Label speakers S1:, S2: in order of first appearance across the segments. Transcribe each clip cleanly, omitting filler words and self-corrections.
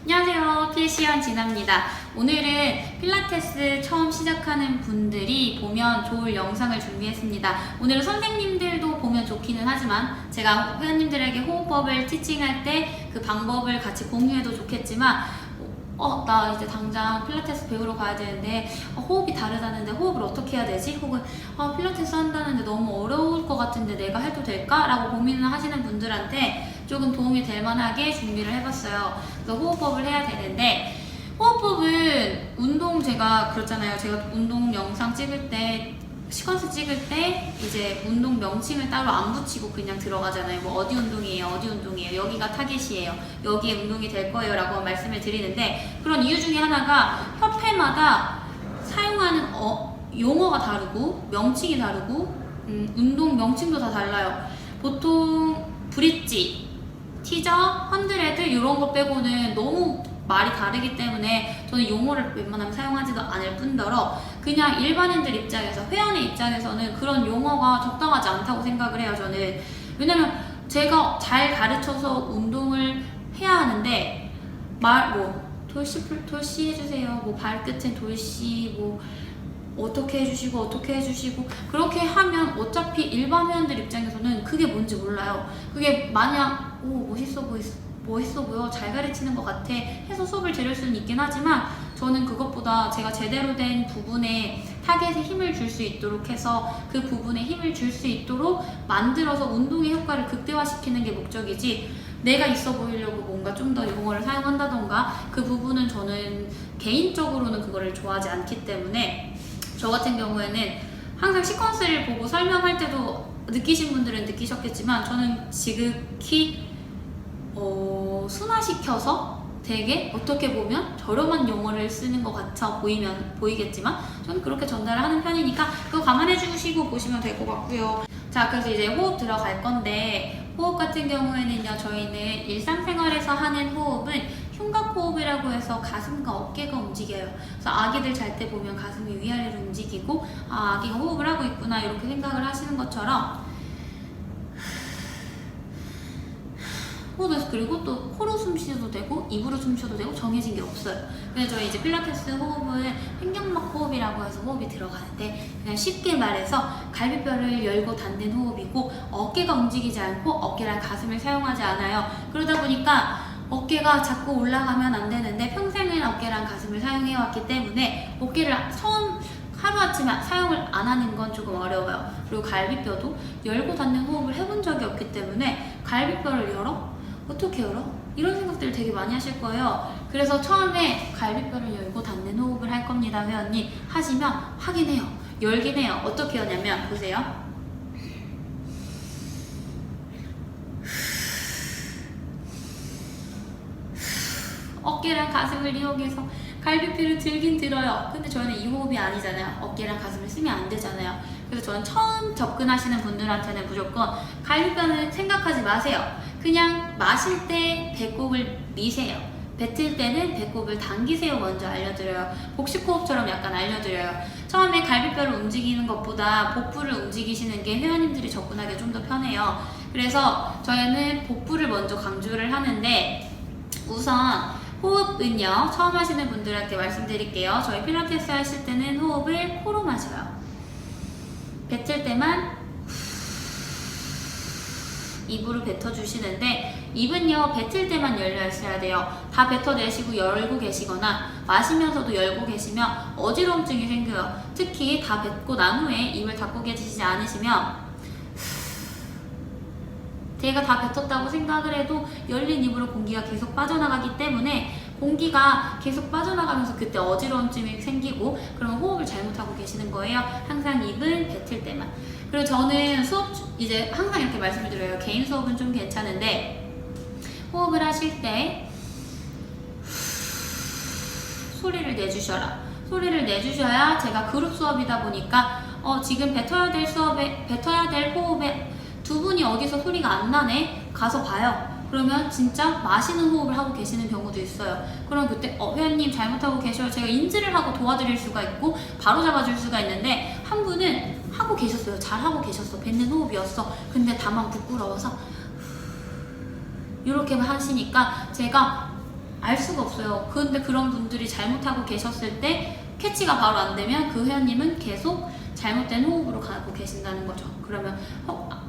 S1: 안녕하세요. PC원 진아입니다. 오늘은 필라테스 처음 시작하는 분들이 보면 좋을 영상을 준비했습니다. 오늘은 선생님들도 보면 좋기는 하지만 제가 회원님들에게 호흡법을 티칭할 때 그 방법을 같이 공유해도 좋겠지만 나 이제 당장 필라테스 배우러 가야 되는데 호흡이 다르다는데 호흡을 어떻게 해야 되지? 혹은 필라테스 한다는데 너무 어려울 것 같은데 내가 해도 될까? 라고 고민을 하시는 분들한테 조금 도움이 될 만하게 준비를 해봤어요. 그래서 호흡법을 해야 되는데 호흡법은 제가 그렇잖아요. 제가 운동 영상 찍을 때 시퀀스 찍을 때 이제 운동 명칭을 따로 안 붙이고 그냥 들어가잖아요. 뭐 어디 운동이에요, 여기가 타겟이에요, 여기에 운동이 될 거예요 라고 말씀을 드리는데, 그런 이유 중에 하나가 협회마다 사용하는 용어가 다르고 명칭이 다르고 운동 명칭도 다 달라요. 보통 브릿지, 티저, 헌드레드 이런 거 빼고는 너무 말이 다르기 때문에 저는 용어를 웬만하면 사용하지도 않을 뿐더러 그냥 일반인들 입장에서, 회원의 입장에서는 그런 용어가 적당하지 않다고 생각을 해요. 저는. 왜냐면 제가 잘 가르쳐서 운동을 해야 하는데 돌시 해주세요, 발끝엔 돌시, 어떻게 해주시고 그렇게 하면 어차피 일반 회원들 입장에서는 그게 뭔지 몰라요. 그게 마냥 멋있어 보여, 잘 가르치는 것 같아 해서 수업을 들을 수는 있긴 하지만, 저는 그것보다 제가 제대로 된 부분에 타겟에 힘을 줄 수 있도록 해서 그 부분에 힘을 줄 수 있도록 만들어서 운동의 효과를 극대화시키는 게 목적이지, 내가 있어 보이려고 뭔가 좀 더 용어를 사용한다던가 그 부분은 저는 개인적으로는 그거를 좋아하지 않기 때문에, 저 같은 경우에는 항상 시퀀스를 보고 설명할 때도 느끼신 분들은 느끼셨겠지만 저는 지극히 순화시켜서 되게 어떻게 보면 저렴한 용어를 쓰는 것 같아 보이겠지만 저는 그렇게 전달을 하는 편이니까 그거 감안해 주시고 보시면 될 것 같고요. 자, 그래서 이제 호흡 들어갈 건데, 호흡 같은 경우에는요, 저희는 일상생활에서 하는 호흡은 흉곽호흡이라고 해서 가슴과 어깨가 움직여요. 그래서 아기들 잘 때 보면 가슴이 위아래로 움직이고 아기가 호흡을 하고 있구나 이렇게 생각을 하시는 것처럼 호흡에서, 그리고 또 코로 숨 쉬어도 되고 입으로 숨 쉬어도 되고 정해진 게 없어요. 그래서 저희 이제 필라테스 호흡은 횡격막 호흡이라고 해서 호흡이 들어가는데, 그냥 쉽게 말해서 갈비뼈를 열고 닫는 호흡이고 어깨가 움직이지 않고 어깨랑 가슴을 사용하지 않아요. 그러다 보니까 어깨가 자꾸 올라가면 안 되는데 평생은 어깨랑 가슴을 사용해왔기 때문에 어깨를 하루아침에 사용을 안 하는 건 조금 어려워요. 그리고 갈비뼈도 열고 닫는 호흡을 해본 적이 없기 때문에 갈비뼈를 열어? 어떻게 열어? 이런 생각들을 되게 많이 하실 거예요. 그래서 처음에 갈비뼈를 열고 닫는 호흡을 할 겁니다. 회원님 하시면 하긴 해요. 열긴 해요. 어떻게 하냐면 보세요. 어깨랑 가슴을 이용해서 갈비뼈를 들긴 들어요. 근데 저는 이 호흡이 아니잖아요. 어깨랑 가슴을 쓰면 안 되잖아요. 그래서 저는 처음 접근하시는 분들한테는 무조건 갈비뼈는 생각하지 마세요. 그냥 마실 때 배꼽을 미세요. 뱉을 때는 배꼽을 당기세요 먼저 알려드려요. 복식호흡처럼 약간 알려드려요. 처음에 갈비뼈를 움직이는 것보다 복부를 움직이시는 게 회원님들이 접근하기 좀 더 편해요. 그래서 저희는 복부를 먼저 강조를 하는데, 우선 호흡은요, 처음 하시는 분들한테 말씀드릴게요. 저희 필라테스 하실 때는 호흡을 코로 마셔요. 뱉을 때만 입으로 뱉어주시는데, 입은요 뱉을 때만 열려 있어야 돼요. 다 뱉어내시고 열고 계시거나 마시면서도 열고 계시면 어지러움증이 생겨요. 특히 다 뱉고 난 후에 입을 닫고 계시지 않으시면, 제가 다 뱉었다고 생각을 해도 열린 입으로 공기가 계속 빠져나가기 때문에 공기가 계속 빠져나가면서 그때 어지러움증이 생기고 그러면 호흡을 잘못하고 계시는 거예요. 항상 입은 뱉을 때만. 그리고 저는 수업 이제 항상 이렇게 말씀을 드려요. 개인 수업은 좀 괜찮은데 호흡을 하실 때 소리를 내주셔라. 소리를 내주셔야, 제가 그룹 수업이다 보니까 지금 뱉어야 될 호흡에 두 분이 어디서 소리가 안 나네? 가서 봐요. 그러면 진짜 마시는 호흡을 하고 계시는 경우도 있어요. 그럼 그때 회원님 잘못하고 계셔요. 제가 인지를 하고 도와드릴 수가 있고 바로 잡아줄 수가 있는데, 한 분은 하고 계셨어요. 잘하고 계셨어. 뱉는 호흡이었어. 근데 다만 부끄러워서 이렇게만 하시니까 제가 알 수가 없어요. 근데 그런 분들이 잘못하고 계셨을 때 캐치가 바로 안 되면 그 회원님은 계속 잘못된 호흡으로 가고 계신다는 거죠. 그러면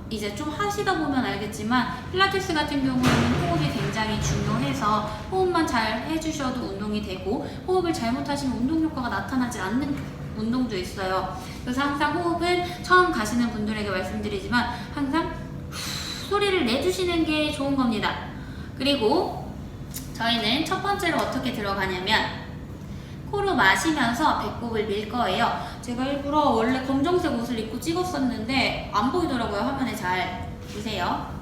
S1: 이제 좀 하시다 보면 알겠지만 필라테스 같은 경우는 호흡이 굉장히 중요해서 호흡만 잘 해주셔도 운동이 되고, 호흡을 잘못하시면 운동 효과가 나타나지 않는 운동도 있어요. 그래서 항상 호흡은 처음 가시는 분들에게 말씀드리지만 항상 소리를 내주시는 게 좋은 겁니다. 그리고 저희는 첫 번째로 어떻게 들어가냐면 코로 마시면서 배꼽을 밀 거예요. 제가 일부러 원래 검정색 옷을 입고 찍었었는데 안 보이더라고요. 화면에 잘 보세요.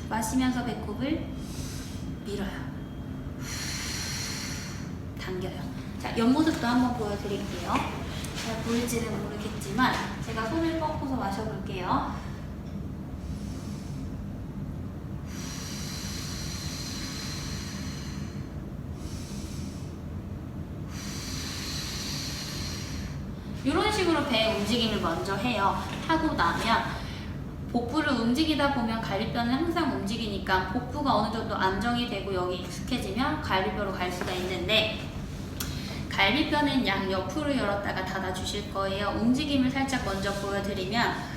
S1: 마시면서 배꼽을 밀어요. 당겨요. 자, 옆모습도 한번 보여드릴게요. 잘 보일지는 모르겠지만 제가 손을 뻗고서 마셔볼게요. 이런 식으로 배 움직임을 먼저 해요. 하고 나면 복부를 움직이다 보면 갈비뼈는 항상 움직이니까 복부가 어느 정도 안정이 되고 여기 익숙해지면 갈비뼈로 갈 수가 있는데, 갈비뼈는 양옆으로 열었다가 닫아 주실 거예요. 움직임을 살짝 먼저 보여드리면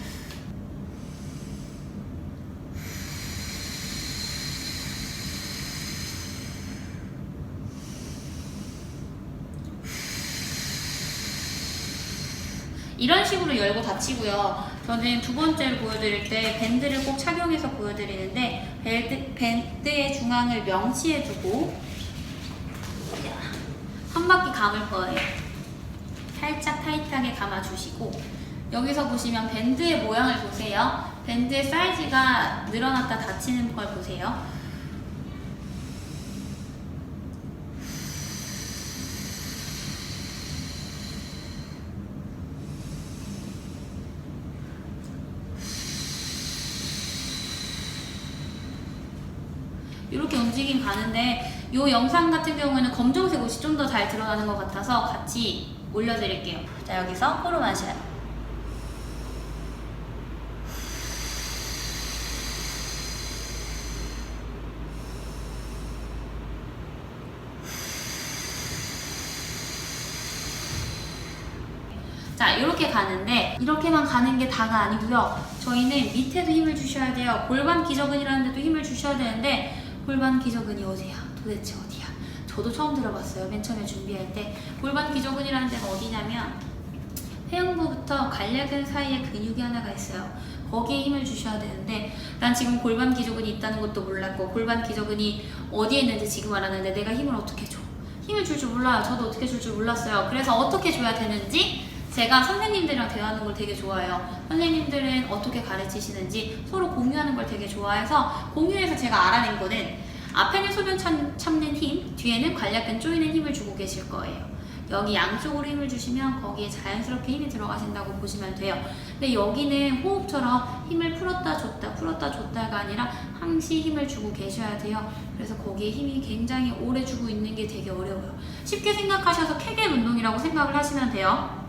S1: 이런 식으로 열고 닫히고요. 저는 두 번째로 보여드릴 때 밴드를 꼭 착용해서 보여드리는데, 밴드의 중앙을 명치에 두고 한 바퀴 감을 거예요. 살짝 타이트하게 감아주시고, 여기서 보시면 밴드의 모양을 보세요. 밴드의 사이즈가 늘어났다 닫히는 걸 보세요. 이렇게 움직임 가는데, 이 영상 같은 경우에는 검정색 옷이 좀 더 잘 드러나는 것 같아서 같이 올려드릴게요. 자, 여기서 코로 마셔요. 자, 이렇게 가는데 이렇게만 가는 게 다가 아니고요. 저희는 밑에도 힘을 주셔야 돼요. 골반 기저근이라는 데도 힘을 주셔야 되는데, 골반 기저근이 어디야? 도대체 어디야? 저도 처음 들어봤어요. 맨 처음에 준비할 때. 골반 기저근이라는 데가 어디냐면 회음부부터 관략근 사이에 근육이 하나가 있어요. 거기에 힘을 주셔야 되는데, 난 지금 골반 기저근이 있다는 것도 몰랐고 골반 기저근이 어디에 있는지 지금 알았는데 내가 힘을 어떻게 줘? 힘을 줄 줄 몰라요. 저도 어떻게 줄 줄 몰랐어요. 그래서 어떻게 줘야 되는지 제가 선생님들이랑 대화하는 걸 되게 좋아해요. 선생님들은 어떻게 가르치시는지 서로 공유하는 걸 되게 좋아해서, 공유해서 제가 알아낸 거는 앞에는 소변 참는 힘, 뒤에는 관략근 조이는 힘을 주고 계실 거예요. 여기 양쪽으로 힘을 주시면 거기에 자연스럽게 힘이 들어가신다고 보시면 돼요. 근데 여기는 호흡처럼 힘을 풀었다 줬다가 아니라 항시 힘을 주고 계셔야 돼요. 그래서 거기에 힘이 굉장히 오래 주고 있는 게 되게 어려워요. 쉽게 생각하셔서 케겔 운동이라고 생각을 하시면 돼요.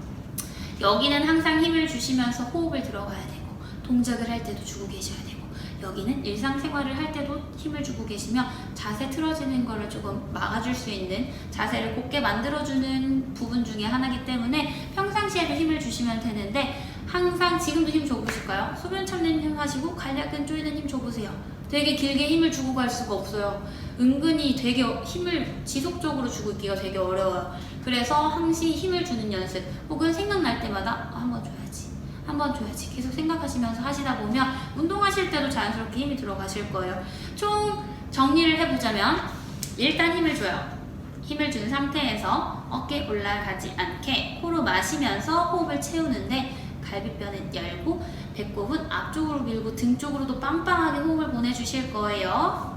S1: 여기는 항상 힘을 주시면서 호흡을 들어가야 되고, 동작을 할 때도 주고 계셔야 되고, 여기는 일상생활을 할 때도 힘을 주고 계시면 자세 틀어지는 거를 조금 막아줄 수 있는, 자세를 곧게 만들어주는 부분 중에 하나이기 때문에 평상시에도 힘을 주시면 되는데, 항상 지금도 힘 줘보실까요? 소변 참는 힘 하시고 관략근 조이는 힘 줘보세요. 되게 길게 힘을 주고 갈 수가 없어요. 은근히 되게 힘을 지속적으로 주고 있기가 되게 어려워요. 그래서 항시 힘을 주는 연습, 혹은 생각날 때마다 한 번 줘야지 계속 생각하시면서 하시다 보면 운동하실 때도 자연스럽게 힘이 들어가실 거예요. 총 정리를 해보자면, 일단 힘을 줘요. 힘을 준 상태에서 어깨 올라가지 않게 코로 마시면서 호흡을 채우는데, 갈비뼈는 열고 배꼽은 앞쪽으로 밀고 등 쪽으로도 빵빵하게 호흡을 보내주실 거예요.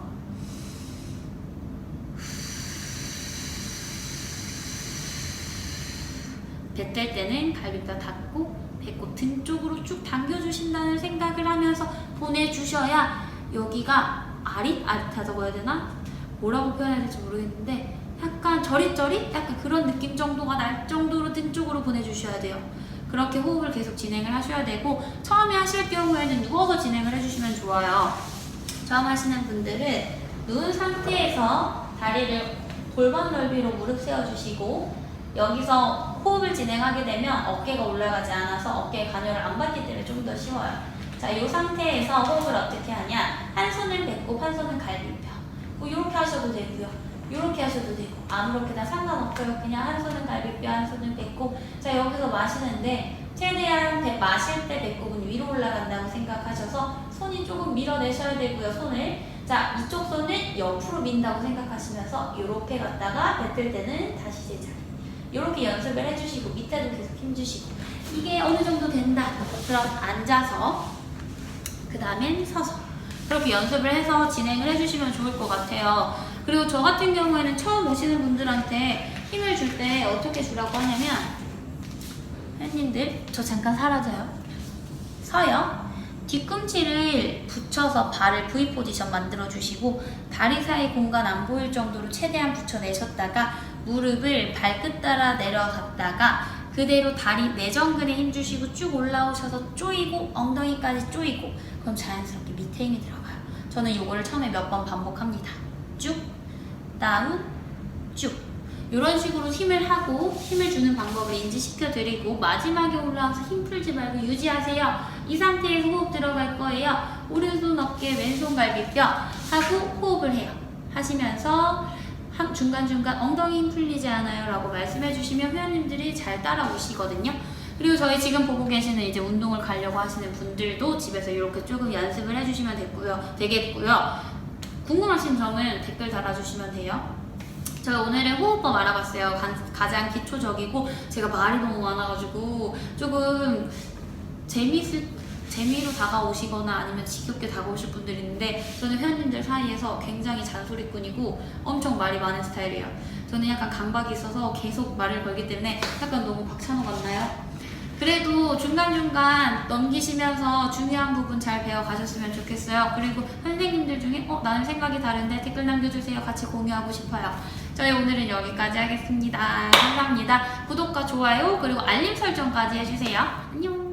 S1: 뱉을 때는 갈비뼈 닫고 배꼽 등 쪽으로 쭉 당겨주신다는 생각을 하면서 보내주셔야 여기가 아릿아릿하다고 해야 되나? 뭐라고 표현해야 될지 모르겠는데 약간 저릿저릿? 약간 그런 느낌 정도가 날 정도로 등 쪽으로 보내주셔야 돼요. 그렇게 호흡을 계속 진행을 하셔야 되고, 처음에 하실 경우에는 누워서 진행을 해주시면 좋아요. 처음 하시는 분들은 누운 상태에서 다리를 골반 넓이로 무릎 세워주시고, 여기서 호흡을 진행하게 되면 어깨가 올라가지 않아서 어깨에 관여를 안 받기 때문에 좀 더 쉬워요. 자, 이 상태에서 호흡을 어떻게 하냐? 한 손은 배꼽, 한 손은 갈비뼈. 이렇게 하셔도 되고요. 이렇게 하셔도 되고, 아무렇게나 상관없어요. 그냥 한 손은 갈비뼈, 한 손은 배꼽. 자, 여기서 마시는데 최대한 마실 때 배꼽은 위로 올라간다고 생각하셔서 손이 조금 밀어내셔야 되고요. 손을. 자, 이쪽 손을 옆으로 민다고 생각하시면서 이렇게 갔다가 뱉을 때는 다시 제자리. 이렇게 연습을 해주시고, 밑에도 계속 힘주시고, 이게 어느 정도 된다. 그럼 앉아서, 그 다음엔 서서, 그렇게 연습을 해서 진행을 해주시면 좋을 것 같아요. 그리고 저 같은 경우에는 처음 오시는 분들한테 힘을 줄 때 어떻게 주라고 하냐면, 회원님들 저 잠깐 사라져요. 서요. 뒤꿈치를 붙여서 발을 V 포지션 만들어 주시고, 다리 사이 공간 안 보일 정도로 최대한 붙여내셨다가 무릎을 발끝 따라 내려갔다가 그대로 다리 내전근에 힘 주시고 쭉 올라오셔서 조이고 엉덩이까지 조이고, 그럼 자연스럽게 밑에 힘이 들어가요. 저는 이거를 처음에 몇 번 반복합니다. 쭉, 다운, 쭉. 이런 식으로 힘을 하고 힘을 주는 방법을 인지시켜 드리고, 마지막에 올라와서 힘 풀지 말고 유지하세요. 이 상태에서 호흡 들어갈 거예요. 오른손 어깨, 왼손 갈비뼈 하고 호흡을 해요. 하시면서 중간중간 엉덩이 힘 풀리지 않아요 라고 말씀해 주시면 회원님들이 잘 따라오시거든요. 그리고 저희 지금 보고 계시는 이제 운동을 가려고 하시는 분들도 집에서 이렇게 조금 연습을 해주시면 되겠고요. 궁금하신 점은 댓글 달아주시면 돼요. 제가 오늘의 호흡법 알아봤어요. 가장 기초적이고 제가 말이 너무 많아가지고 조금 재미로 다가오시거나 아니면 지겹게 다가오실 분들이 있는데, 저는 회원님들 사이에서 굉장히 잔소리꾼이고 엄청 말이 많은 스타일이에요. 저는 약간 강박이 있어서 계속 말을 걸기 때문에 약간 너무 박찬호 같나요? 그래도 중간중간 넘기시면서 중요한 부분 잘 배워가셨으면 좋겠어요. 그리고 선생님들 중에 나는 생각이 다른데 댓글 남겨주세요. 같이 공유하고 싶어요. 저희 오늘은 여기까지 하겠습니다. 감사합니다. 구독과 좋아요 그리고 알림 설정까지 해주세요. 안녕.